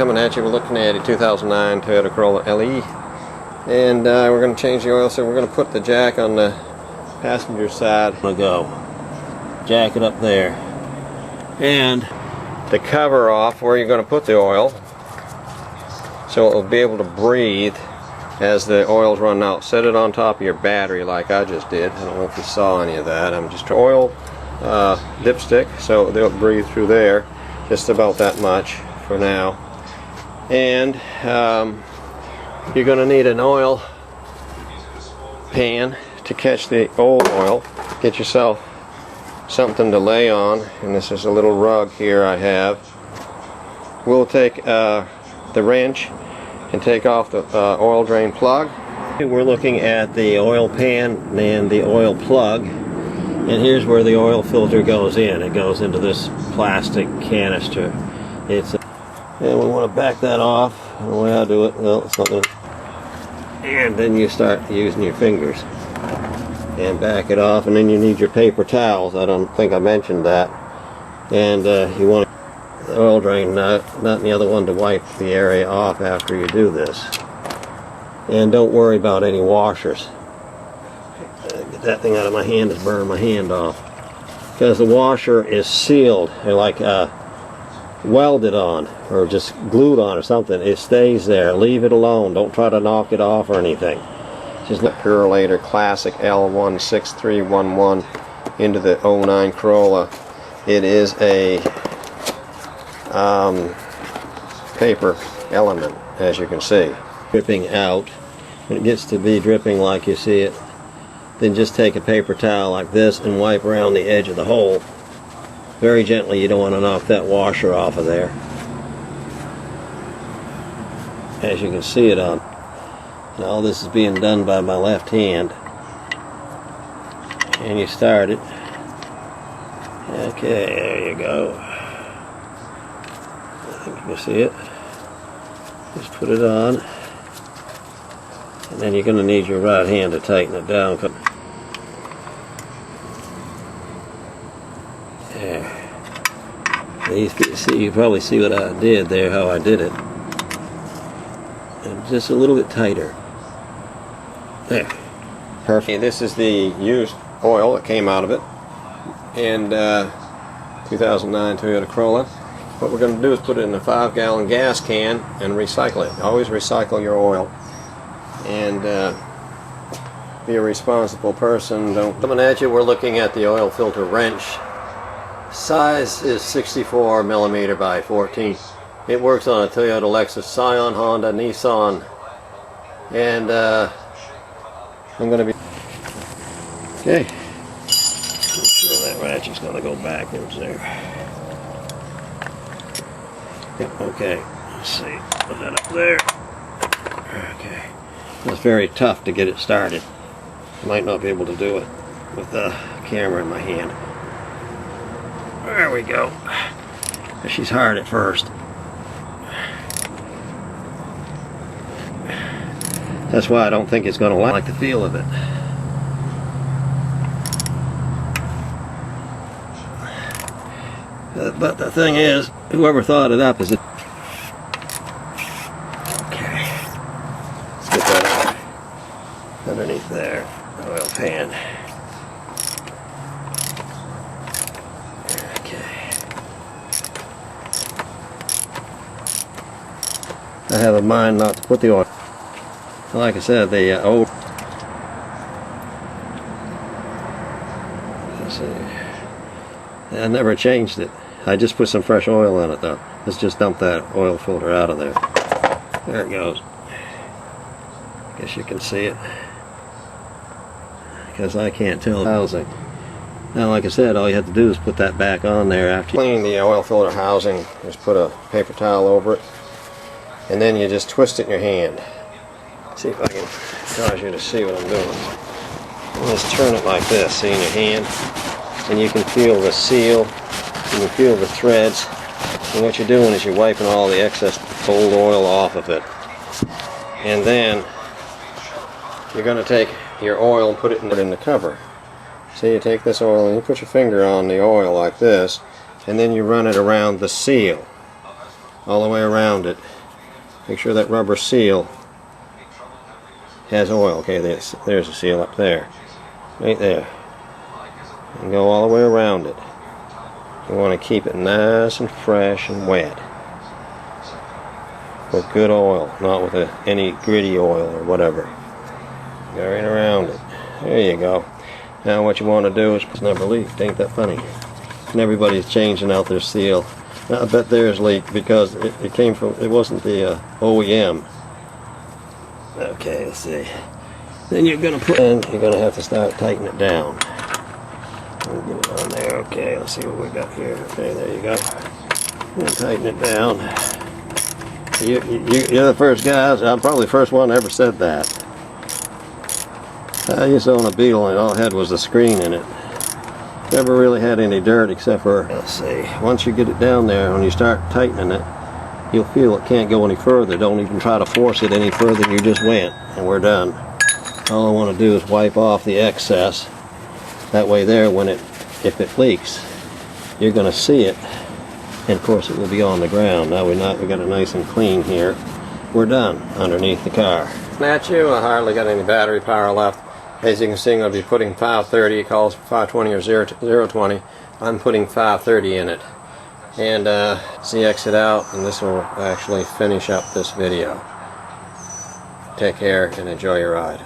coming at you. We're looking at a 2009 Toyota Corolla LE, and we're going to change the oil. So we're going to put the jack on the passenger side. I'm going to go jack it up there, and the cover off where you're going to put the oil, so it will be able to breathe as the oil's running out. Set it on top of your battery like I just did. I don't know if you saw any of that. I'm just oil dipstick, so they'll breathe through there. Just about that much for now. And you're going to need an oil pan to catch the old oil. Get yourself something to lay on, and this is a little rug here I have. We'll take the wrench and take off the oil drain plug. we're looking at the oil pan and the oil plug, and here's where the oil filter goes in. It goes into this plastic canister. And we want to back that off. The way I do it, well, it's not going to. And then you start using your fingers and back it off, and then you need your paper towels. I don't think I mentioned that. And you want the oil drain nut and the other one to wipe the area off after you do this. And don't worry about any washers. Get that thing out of my hand, it's burning my hand off. Because the washer is sealed, they're like welded on or just glued on or something. It stays there. Leave it alone. Don't try to knock it off or anything. Just the Purolator Classic L16311 into the 09 Corolla. It is a paper element, as you can see. Dripping out. When it gets to be dripping like you see it, then just take a paper towel like this and wipe around the edge of the hole. Very gently. You don't want to knock that washer off of there. As you can see it on. And all this is being done by my left hand. And you start it. Okay, there you go. I think you can see it. Just put it on. And then you're going to need your right hand to tighten it down. There. You probably see what I did there, how I did it. And just a little bit tighter. There. Perfect. This is the used oil that came out of it. And 2009 Toyota Corolla. What we're going to do is put it in a 5-gallon gas can and recycle it. Always recycle your oil. And be a responsible person. Coming at you, we're looking at the oil filter wrench. Size is 64 millimeter by 14. It works on a Toyota, Lexus, Scion, Honda, Nissan, and I'm going to be okay. Make sure that ratchet's going to go backwards there. Yep, okay. Let's see. Put that up there. Okay. It's very tough to get it started. Might not be able to do it with the camera in my hand. There we go. She's hard at first. That's why I don't think it's going to like the feel of it. But the thing is, whoever thought it up is it. Okay. Let's get that out underneath there. Oil pan. I have a mind not to put the oil. Like I said, the old. Let's see. I never changed it. I just put some fresh oil in it though. Let's just dump that oil filter out of there. There it goes. Guess you can see it. Because I can't tell the housing. Now, like I said, all you have to do is put that back on there after. Cleaning the oil filter housing, just put a paper towel over it. And then you just twist it in your hand. See if I can cause you to see what I'm doing. Just turn it like this, see, in your hand. And you can feel the seal, you can feel the threads. And what you're doing is you're wiping all the excess old oil off of it. And then you're going to take your oil and put it in the cover. So you take this oil and you put your finger on the oil like this, and then you run it around the seal. all the way around it. Make sure that rubber seal has oil. Okay, there's a seal up there, right there. And go all the way around it. You want to keep it nice and fresh and wet with good oil, not with any gritty oil or whatever. Go right around it. There you go. Now what you want to do is it's never leaked. Ain't that funny? And everybody's changing out their seal. Now, I bet theirs leaked because it came from, it wasn't the OEM. Okay, let's see. Then you're gonna have to start tightening it down. We'll get it on there. Okay, let's see what we got here. Okay, there you go. And tighten it down. You're the first guys. I'm probably the first one that ever said that. I used to own a Beetle and all it had was a screen in it. Never really had any dirt except for, let's see, once you get it down there, when you start tightening it, you'll feel it can't go any further. Don't even try to force it any further than you just went, and we're done. All I want to do is wipe off the excess. That way there, if it leaks, you're going to see it, and of course it will be on the ground. Now we got it nice and clean here. We're done underneath the car. At you, I hardly got any battery power left. As you can see, I'm going to be putting 530. It calls for 520 or 020. I'm putting 530 in it. And see, exit out, and this will actually finish up this video. Take care and enjoy your ride.